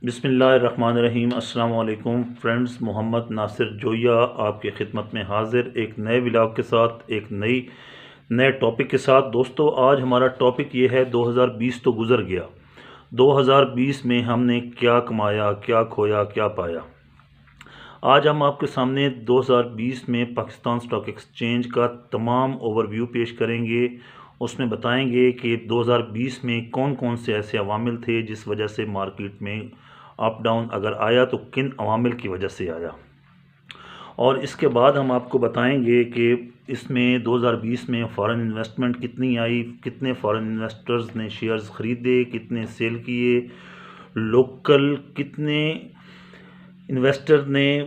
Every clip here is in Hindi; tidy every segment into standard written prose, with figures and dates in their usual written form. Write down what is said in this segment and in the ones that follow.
बिस्मिल्लाहिर्रहमानिर्रहीम। अस्सलाम वालेकुम फ्रेंड्स, मोहम्मद नासिर जोया आपकी खिदमत में हाजिर एक नए व्लॉग के साथ, एक नए टॉपिक के साथ। दोस्तों, आज हमारा टॉपिक ये है 2020 तो गुज़र गया, 2020 में हमने क्या कमाया, क्या खोया, क्या पाया। आज हम आपके सामने 2020 में पाकिस्तान स्टॉक एक्सचेंज का तमाम ओवरव्यू पेश करेंगे। उसमें बताएंगे कि 2020 में कौन कौन से ऐसे अवामिल थे जिस वजह से मार्केट में अप डाउन अगर आया तो किन अवामिल की वजह से आया। और इसके बाद हम आपको बताएंगे कि इसमें 2020 में फ़ॉरेन इन्वेस्टमेंट कितनी आई, कितने फ़ॉरेन इन्वेस्टर्स ने शेयर्स ख़रीदे, कितने सेल किए, लोकल कितने इन्वेस्टर ने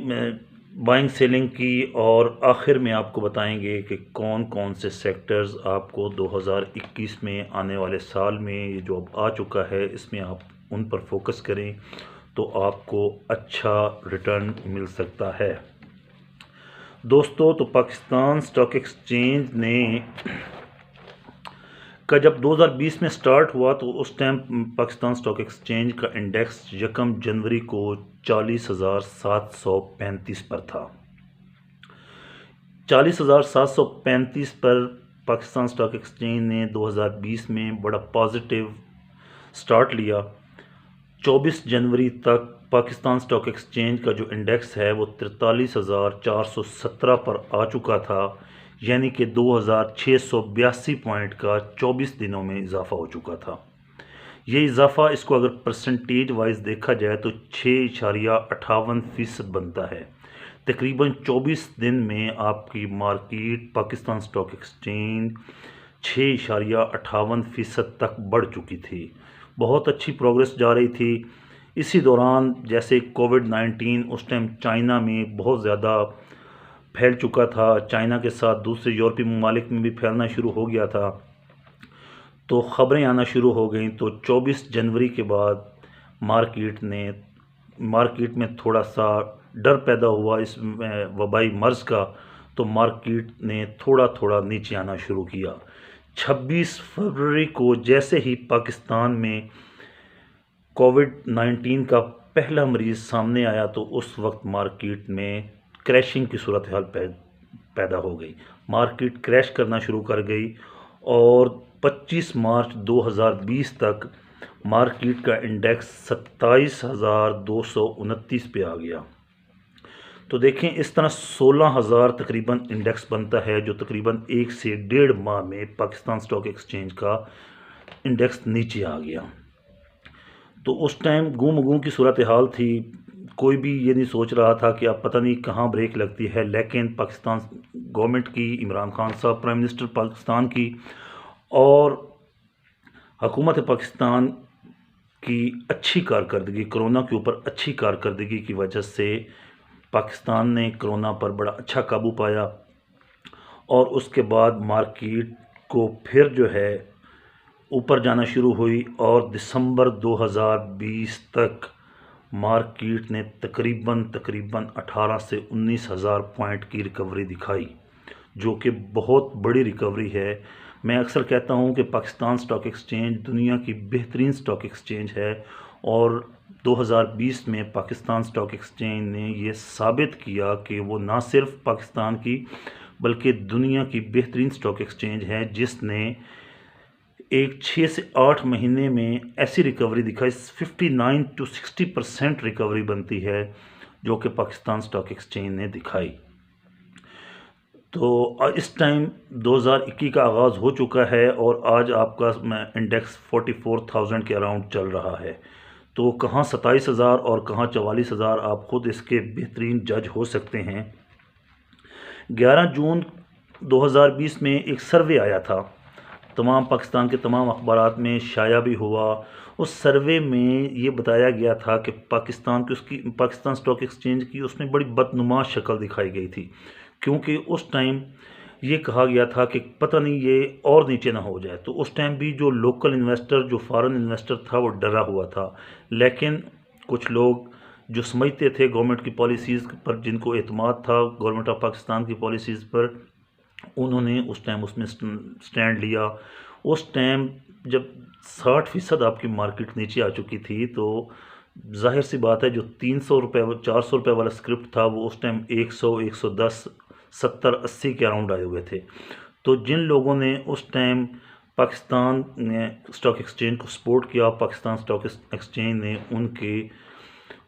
बाइंग सेलिंग की, और आखिर में आपको बताएंगे कि कौन कौन से सेक्टर्स आपको 2021 में आने वाले साल में ये जो अब आ चुका है इसमें आप उन पर फोकस करें तो आपको अच्छा रिटर्न मिल सकता है। दोस्तों, तो पाकिस्तान स्टॉक एक्सचेंज ने का जब 2020 में स्टार्ट हुआ तो उस टाइम पाकिस्तान स्टॉक एक्सचेंज का इंडेक्स 1 जनवरी को 40,735 पर था। 40,735 पर पाकिस्तान स्टॉक एक्सचेंज ने 2020 में बड़ा पॉजिटिव स्टार्ट लिया। 24 जनवरी तक पाकिस्तान स्टॉक एक्सचेंज का जो इंडेक्स है वो 43,417 पर आ चुका था, यानी कि 2,682 पॉइंट का 24 दिनों में इजाफा हो चुका था। ये इजाफा इसको अगर परसेंटेज वाइज देखा जाए तो 6.58% बनता है। तकरीबन 24 दिन में आपकी मार्केट पाकिस्तान स्टॉक एक्सचेंज 6.58% तक बढ़ चुकी थी। बहुत अच्छी प्रोग्रेस जा रही थी। इसी दौरान जैसे कोविड-19 उस टाइम चाइना में बहुत ज़्यादा फैल चुका था, चाइना के साथ दूसरे यूरोपीय ममालिक में भी फैलना शुरू हो गया था, तो ख़बरें आना शुरू हो गई। तो 24 जनवरी के बाद मार्केट में थोड़ा सा डर पैदा हुआ इस वबाई मर्ज़ का, तो मार्केट ने थोड़ा थोड़ा नीचे आना शुरू किया। 26 फरवरी को जैसे ही पाकिस्तान में कोविड-19 का पहला मरीज़ सामने आया तो उस वक्त मार्केट में क्रैशिंग की सूरत हाल पैदा हो गई। मार्केट क्रैश करना शुरू कर गई और 25 मार्च 2020 तक मार्केट का इंडेक्स 27,229 पे आ गया। तो देखें, इस तरह 16,000 तकरीबन इंडेक्स बनता है, जो तकरीबन 1 से 1.5 माह में पाकिस्तान स्टॉक एक्सचेंज का इंडेक्स नीचे आ गया। तो उस टाइम गूम की सूरत हाल थी। कोई भी ये नहीं सोच रहा था कि अब पता नहीं कहाँ ब्रेक लगती है, लेकिन पाकिस्तान गवर्नमेंट की, इमरान खान साहब प्राइम मिनिस्टर पाकिस्तान की और हुकूमत पाकिस्तान की अच्छी कारकर्दगी, कोरोना के ऊपर अच्छी कारकर्दगी की वजह से पाकिस्तान ने कोरोना पर बड़ा अच्छा काबू पाया। और उसके बाद मार्केट को फिर जो है ऊपर जाना शुरू हुई और दिसंबर 2020 तक मार्केट ने तकरीबन 18 से 19,000 पॉइंट की रिकवरी दिखाई, जो कि बहुत बड़ी रिकवरी है। मैं अक्सर कहता हूं कि पाकिस्तान स्टॉक एक्सचेंज दुनिया की बेहतरीन स्टॉक एक्सचेंज है, और 2020 में पाकिस्तान स्टॉक एक्सचेंज ने ये साबित किया कि वो ना सिर्फ पाकिस्तान की बल्कि दुनिया की बेहतरीन स्टॉक एक्सचेंज है, जिसने एक 6 से 8 महीने में ऐसी रिकवरी दिखाई, 59 to 60% रिकवरी बनती है, जो कि पाकिस्तान स्टॉक एक्सचेंज ने दिखाई। तो इस टाइम 2021 का आगाज़ हो चुका है और आज आपका इंडेक्स 44,000 के अराउंड चल रहा है। तो कहाँ 27,000 और कहाँ 44,000, आप ख़ुद इसके बेहतरीन जज हो सकते हैं। 11 जून 2020 में एक सर्वे आया था, तमाम पाकिस्तान के तमाम अखबारात में शाया भी हुआ। उस सर्वे में ये बताया गया था कि पाकिस्तान स्टॉक एक्सचेंज की उसमें बड़ी बदनुमा शक्ल दिखाई गई थी, क्योंकि उस टाइम ये कहा गया था कि पता नहीं ये और नीचे ना हो जाए। तो उस टाइम भी जो लोकल इन्वेस्टर, जो फॉरेन इन्वेस्टर था, वो डरा हुआ था। लेकिन कुछ लोग जो समझते थे गवर्नमेंट की पॉलिसीज़ पर, जिनको एतमाद था गवर्नमेंट ऑफ पाकिस्तान की पॉलिसीज़ पर, उन्होंने उस टाइम उसमें स्टैंड लिया। उस टाइम जब 60% आपकी मार्केट नीचे आ चुकी थी, तो जाहिर सी बात है, जो 300 रुपये 400 रुपये वाला स्क्रिप्ट था वो उस टाइम 100 110 70 80 के अराउंड आए हुए थे। तो जिन लोगों ने उस टाइम पाकिस्तान ने स्टॉक एक्सचेंज को सपोर्ट किया, पाकिस्तान स्टॉक एक्सचेंज ने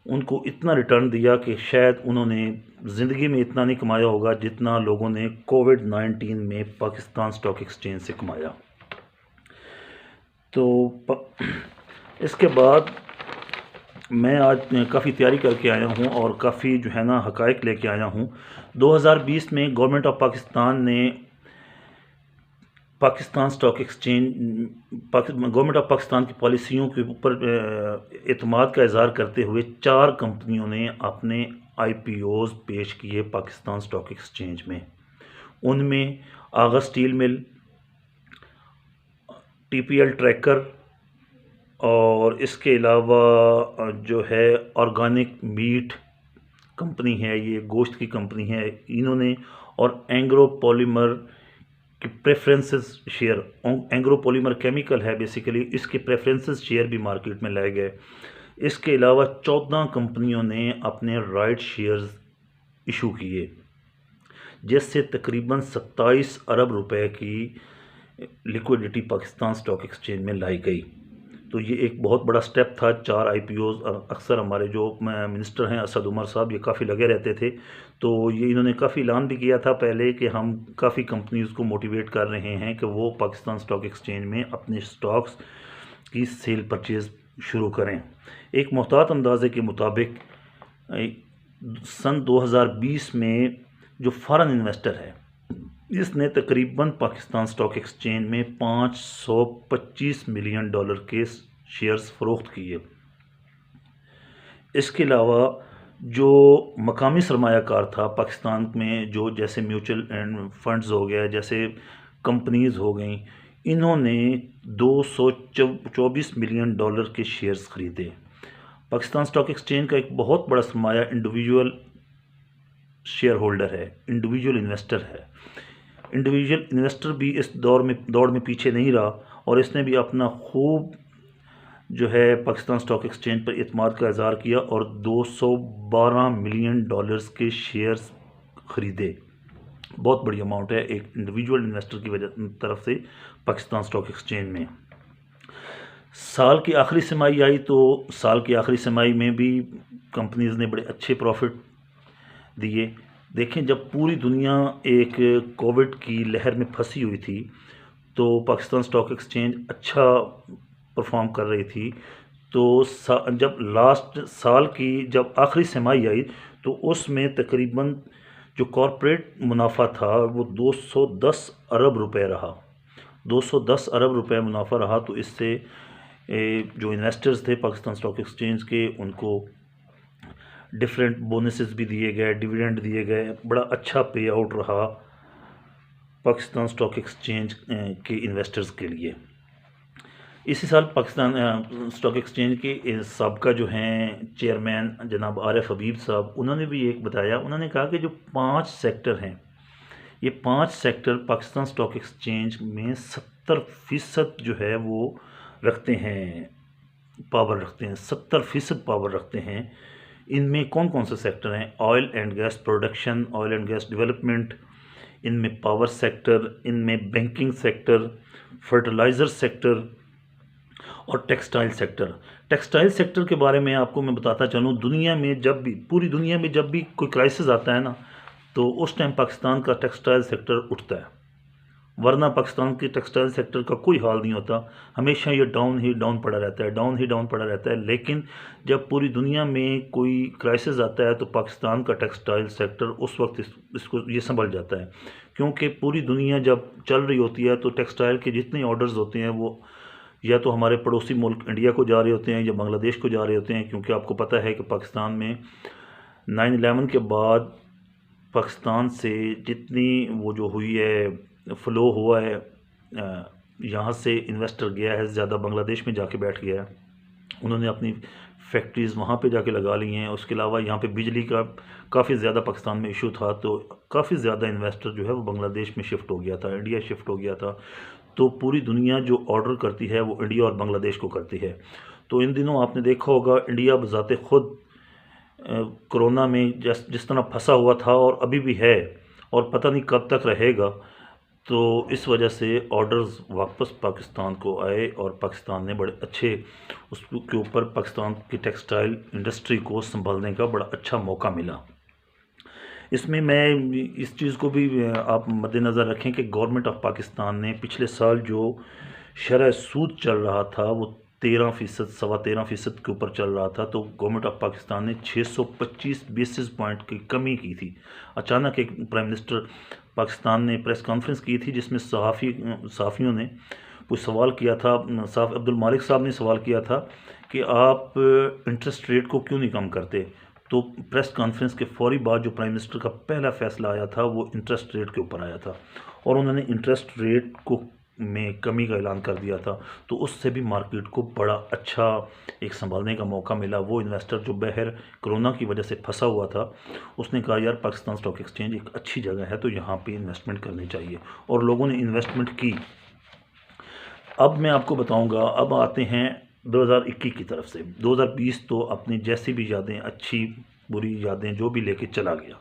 उनको इतना रिटर्न दिया कि शायद उन्होंने ज़िंदगी में इतना नहीं कमाया होगा जितना लोगों ने कोविड-19 में पाकिस्तान स्टॉक एक्सचेंज से कमाया। तो इसके बाद मैं आज काफ़ी तैयारी करके आया हूँ और काफ़ी जो है ना हक़ाइक़ लेके आया हूँ। 2020 में गवर्नमेंट ऑफ पाकिस्तान ने Pakistan stock exchange government of Pakistan की पॉलिसियों के ऊपर एतमाद का इज़हार करते हुए 4 कंपनियों ने अपने IPOs पेश किए पाकिस्तान स्टॉक एक्सचेंज में। उनमें आगा स्टील मिल, TPL ट्रैकर और इसके अलावा जो है ऑर्गेनिक मीट कंपनी है, ये गोश्त की कंपनी है इन्होंने, और एंग्रो पॉलीमर कि preferences share, Engro polymer chemical है बेसिकली, इसके प्रेफरेंसेस शेयर भी मार्केट में लाए गए। इसके अलावा 14 कंपनियों ने अपने राइट शेयर्स इशू किए, जिससे तकरीबन 27 अरब रुपए की लिक्विडिटी पाकिस्तान स्टॉक एक्सचेंज में लाई गई। तो ये एक बहुत बड़ा स्टेप था। 4 IPOs, अक्सर हमारे जो मिनिस्टर हैं असद उमर साहब, ये काफ़ी लगे रहते थे, तो ये इन्होंने काफ़ी ऐलान भी किया था पहले कि हम काफ़ी कंपनीज़ को मोटिवेट कर रहे हैं कि वो पाकिस्तान स्टॉक एक्सचेंज में अपने स्टॉक्स की सेल परचेज़ शुरू करें। एक मुहतात अंदाजे के मुताबिक सन 2020 में जो फॉरेन इन्वेस्टर है इसने तकरीबन पाकिस्तान स्टॉक एक्सचेंज में $525 मिलियन के शेयर्स फ़रोख्त किए। इसके अलावा जो मकामी सरमायाकार था पाकिस्तान में, जो जैसे म्यूचुअल एंड फंड्स हो गया, जैसे कंपनीज़ हो गई, इन्होंने $224 मिलियन के शेयर्स ख़रीदे। पाकिस्तान स्टॉक एक्सचेंज का एक बहुत बड़ा सरमाया इंडिविजुअल शेयर होल्डर है, इंडिविजुअल इन्वेस्टर है। इंडिविजुअल इन्वेस्टर भी इस दौड़ में पीछे नहीं रहा और इसने भी अपना खूब जो है पाकिस्तान स्टॉक एक्सचेंज पर एतमाद का इज़हार किया और $212 मिलियन के शेयर्स ख़रीदे। बहुत बड़ी अमाउंट है एक इंडिविजुअल इन्वेस्टर की तरफ से पाकिस्तान स्टॉक एक्सचेंज में। साल की आखिरी तिमाही आई तो साल की आखिरी तिमाही में भी कंपनीज़ ने बड़े अच्छे प्रॉफिट दिए। देखें, जब पूरी दुनिया एक कोविड की लहर में फंसी हुई थी तो पाकिस्तान स्टॉक एक्सचेंज अच्छा परफॉर्म कर रही थी। तो जब लास्ट साल की जब आखिरी तिमाही आई तो उसमें तकरीबन जो कॉरपोरेट मुनाफा था वो 210 अरब रुपए रहा। 210 अरब रुपए मुनाफा रहा। तो इससे जो इन्वेस्टर्स थे पाकिस्तान स्टॉक एक्सचेंज के, उनको डिफरेंट बोनसेस भी दिए गए, डिविडेंड दिए गए, बड़ा अच्छा पे आउट रहा पाकिस्तान स्टॉक एक्सचेंज के इन्वेस्टर्स के लिए। इसी साल पाकिस्तान स्टॉक एक्सचेंज के साबका जो हैं चेयरमैन जनाब आरिफ हबीब साहब, उन्होंने भी एक बताया, उन्होंने कहा कि जो 5 सेक्टर हैं, ये 5 सेक्टर पाकिस्तान स्टॉक एक्सचेंज में 70% जो है वो रखते हैं, पावर रखते हैं, 70% पावर रखते हैं। इनमें कौन कौन से सेक्टर हैं? Oil and gas production, oil and gas development, इनमें पावर सेक्टर, इनमें बैंकिंग सेक्टर, फर्टिलाइज़र सेक्टर और टेक्सटाइल सेक्टर। टेक्सटाइल सेक्टर के बारे में आपको मैं बताता चलूँ, दुनिया में जब भी, पूरी दुनिया में जब भी कोई क्राइसिस आता है ना, तो उस टाइम पाकिस्तान का टेक्सटाइल सेक्टर उठता है, वरना पाकिस्तान के टेक्सटाइल सेक्टर का कोई हाल नहीं होता। हमेशा ये डाउन ही डाउन पड़ा रहता है, डाउन ही डाउन पड़ा रहता है। लेकिन जब पूरी दुनिया में कोई क्राइसिस आता है तो पाकिस्तान का टेक्सटाइल सेक्टर उस वक्त इसको ये संभल जाता है, क्योंकि पूरी दुनिया जब चल रही होती है तो टेक्सटाइल के जितने ऑर्डर्स होते हैं वो या तो हमारे पड़ोसी मुल्क इंडिया को जा रहे होते हैं या बांग्लादेश को जा रहे होते हैं। क्योंकि आपको पता है कि पाकिस्तान में 9/11 के बाद पाकिस्तान से जितनी वो जो हुई है, फ़्लो हुआ है, यहाँ से इन्वेस्टर गया है ज़्यादा, बांग्लादेश में जाके बैठ गया है, उन्होंने अपनी फैक्ट्रीज़ वहाँ पे जाके लगा ली हैं। उसके अलावा यहाँ पे बिजली का काफ़ी ज़्यादा पाकिस्तान में इशू था, तो काफ़ी ज़्यादा इन्वेस्टर जो है वो बांग्लादेश में शिफ्ट हो गया था, इंडिया शिफ्ट हो गया था। तो पूरी दुनिया जो ऑर्डर करती है वो इंडिया और बांग्लादेश को करती है। तो इन दिनों आपने देखा होगा इंडिया बज़ाते खुद कोरोना में जिस तरह फंसा हुआ था और अभी भी है और पता नहीं कब तक रहेगा। तो इस वजह से ऑर्डर्स वापस पाकिस्तान को आए और पाकिस्तान ने बड़े अच्छे उसके ऊपर पाकिस्तान की टेक्सटाइल इंडस्ट्री को संभालने का बड़ा अच्छा मौका मिला। इसमें मैं इस चीज़ को भी आप मद्देनज़र रखें कि गवर्नमेंट ऑफ पाकिस्तान ने पिछले साल जो शरह सूद चल रहा था वो 13%, 13.25% के ऊपर चल रहा था। तो गवर्नमेंट ऑफ पाकिस्तान ने 625 बेसिस पॉइंट की कमी की थी। अचानक एक प्राइम मिनिस्टर पाकिस्तान ने प्रेस कॉन्फ्रेंस की थी जिसमें सहाफ़ियों ने कुछ सवाल किया था। साफ अब्दुल मालिक साहब ने सवाल किया था कि आप इंटरेस्ट रेट को क्यों नहीं कम करते। तो प्रेस कॉन्फ्रेंस के फौरी बाद जो प्राइम मिनिस्टर का पहला फैसला आया था वो इंटरेस्ट रेट के ऊपर आया था और उन्होंने इंटरेस्ट रेट को में कमी का ऐलान कर दिया था। तो उससे भी मार्केट को बड़ा अच्छा एक संभालने का मौका मिला। वो इन्वेस्टर जो बहर कोरोना की वजह से फंसा हुआ था उसने कहा यार पाकिस्तान स्टॉक एक्सचेंज एक अच्छी जगह है तो यहाँ पे इन्वेस्टमेंट करनी चाहिए और लोगों ने इन्वेस्टमेंट की। अब मैं आपको बताऊंगा, अब आते हैं 2021 की तरफ से। 2020 तो अपनी जैसी भी यादें, अच्छी बुरी यादें जो भी लेके चला गया।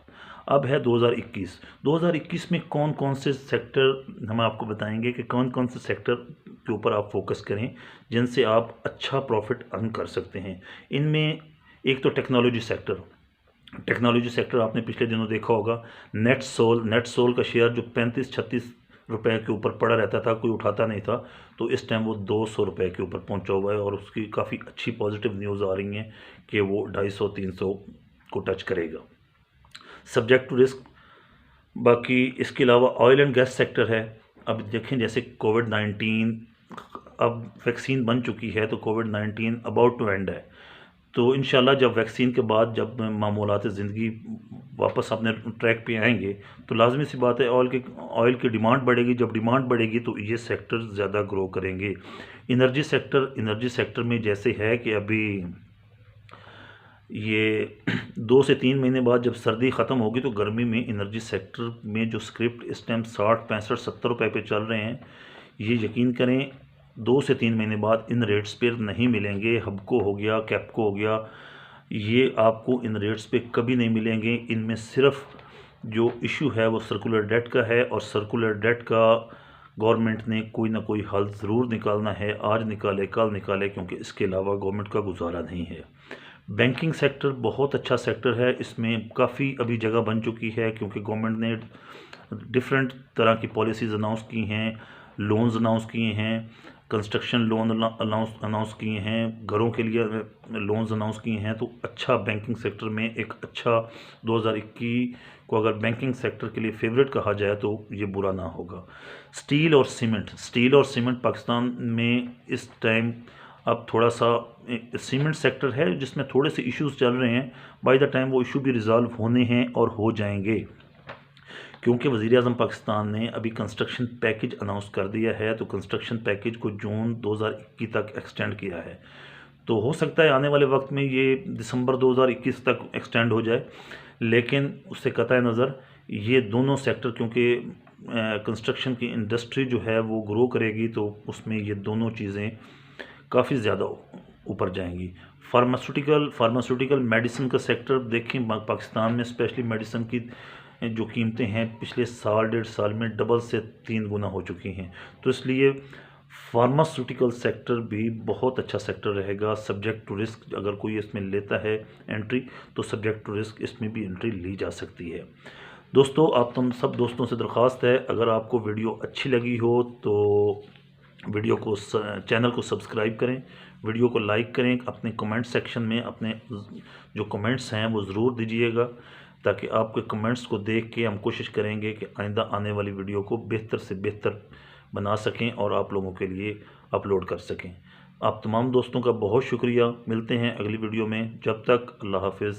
अब है 2021। 2021 में कौन कौन से सेक्टर हम आपको बताएंगे कि कौन कौन से सेक्टर के ऊपर आप फोकस करें जिनसे आप अच्छा प्रॉफिट अर्न कर सकते हैं। इनमें एक तो टेक्नोलॉजी सेक्टर आपने पिछले दिनों देखा होगा। नेट सोल का शेयर जो 35-36 रुपए के ऊपर पड़ा रहता था, कोई उठाता नहीं था, तो इस टाइम वो 200 रुपए के ऊपर पहुंचा हुआ है और उसकी काफ़ी अच्छी पॉजिटिव न्यूज़ आ रही हैं कि वो 250-300 को टच करेगा सब्जेक्ट टू रिस्क। बाकी इसके अलावा ऑयल एंड गैस सेक्टर है। अब देखें जैसे कोविड-19 अब वैक्सीन बन चुकी है तो कोविड-19 अबाउट टू एंड है। तो इंशाल्लाह जब वैक्सीन के बाद जब मामूलात ज़िंदगी वापस अपने ट्रैक पे आएंगे तो लाजमी सी बात है ऑयल की डिमांड बढ़ेगी। जब डिमांड बढ़ेगी तो ये सेक्टर ज़्यादा ग्रो करेंगे। एनर्जी सेक्टर में जैसे है कि अभी ये 2 से 3 महीने बाद जब सर्दी ख़त्म होगी तो गर्मी में एनर्जी सेक्टर में जो स्क्रिप्ट इस टाइम 60, 65, 70 रुपये पे चल रहे हैं, ये यकीन करें 2 से 3 महीने बाद इन रेट्स पे नहीं मिलेंगे। हबको हो गया, कैपको हो गया, ये आपको इन रेट्स पे कभी नहीं मिलेंगे। इनमें सिर्फ जो इशू है वो सर्कुलर डेट का है और सर्कुलर डेट का गवर्नमेंट ने कोई ना कोई हल ज़रूर निकालना है। आज निकाले कल निकाले, क्योंकि इसके अलावा गवर्नमेंट का गुजारा नहीं है। बैंकिंग सेक्टर बहुत अच्छा सेक्टर है। इसमें काफ़ी अभी जगह बन चुकी है क्योंकि गवर्नमेंट ने डिफरेंट तरह की पॉलिसीज़ अनाउंस की हैं, लोन्स अनाउंस किए हैं, कंस्ट्रक्शन लोन अनाउंस किए हैं, घरों के लिए लोन्स अनाउंस किए हैं। तो अच्छा बैंकिंग सेक्टर में एक अच्छा 2021 को अगर बैंकिंग सेक्टर के लिए फेवरेट कहा जाए तो ये बुरा ना होगा। स्टील और सीमेंट पाकिस्तान में इस टाइम अब थोड़ा सा सीमेंट सेक्टर है जिसमें थोड़े से इश्यूज चल रहे हैं। बाय द टाइम वो इशू भी रिज़ॉल्व होने हैं और हो जाएंगे, क्योंकि वज़ीर-ए-आज़म पाकिस्तान ने अभी कंस्ट्रक्शन पैकेज अनाउंस कर दिया है। तो कंस्ट्रक्शन पैकेज को जून 2021 तक एक्सटेंड किया है। तो हो सकता है आने वाले वक्त में ये दिसंबर 2021 तक एक्सटेंड हो जाए, लेकिन उससे कतई नज़र ये दोनों सेक्टर, क्योंकि कंस्ट्रक्शन की इंडस्ट्री जो है वो ग्रो करेगी तो उसमें ये दोनों चीज़ें काफ़ी ज़्यादा ऊपर जाएंगी। फार्मास्यूटिकल मेडिसिन का सेक्टर देखें, पाकिस्तान में स्पेशली मेडिसिन की जो कीमतें हैं पिछले साल 1.5 साल में डबल से 3 गुना हो चुकी हैं। तो इसलिए फार्मास्यूटिकल सेक्टर भी बहुत अच्छा सेक्टर रहेगा। सब्जेक्ट टू रिस्क अगर कोई इसमें लेता है एंट्री तो सब्जेक्ट टू रिस्क इसमें भी एंट्री ली जा सकती है। दोस्तों, आप तुम सब दोस्तों से दरख्वास्त है, अगर आपको वीडियो अच्छी लगी हो तो वीडियो को चैनल को सब्सक्राइब करें, वीडियो को लाइक करें, अपने कमेंट सेक्शन में अपने जो कमेंट्स हैं वो ज़रूर दीजिएगा, ताकि आपके कमेंट्स को देख के हम कोशिश करेंगे कि आइंदा आने वाली वीडियो को बेहतर से बेहतर बना सकें और आप लोगों के लिए अपलोड कर सकें। आप तमाम दोस्तों का बहुत शुक्रिया। मिलते हैं अगली वीडियो में, जब तक अल्लाह हाफिज़।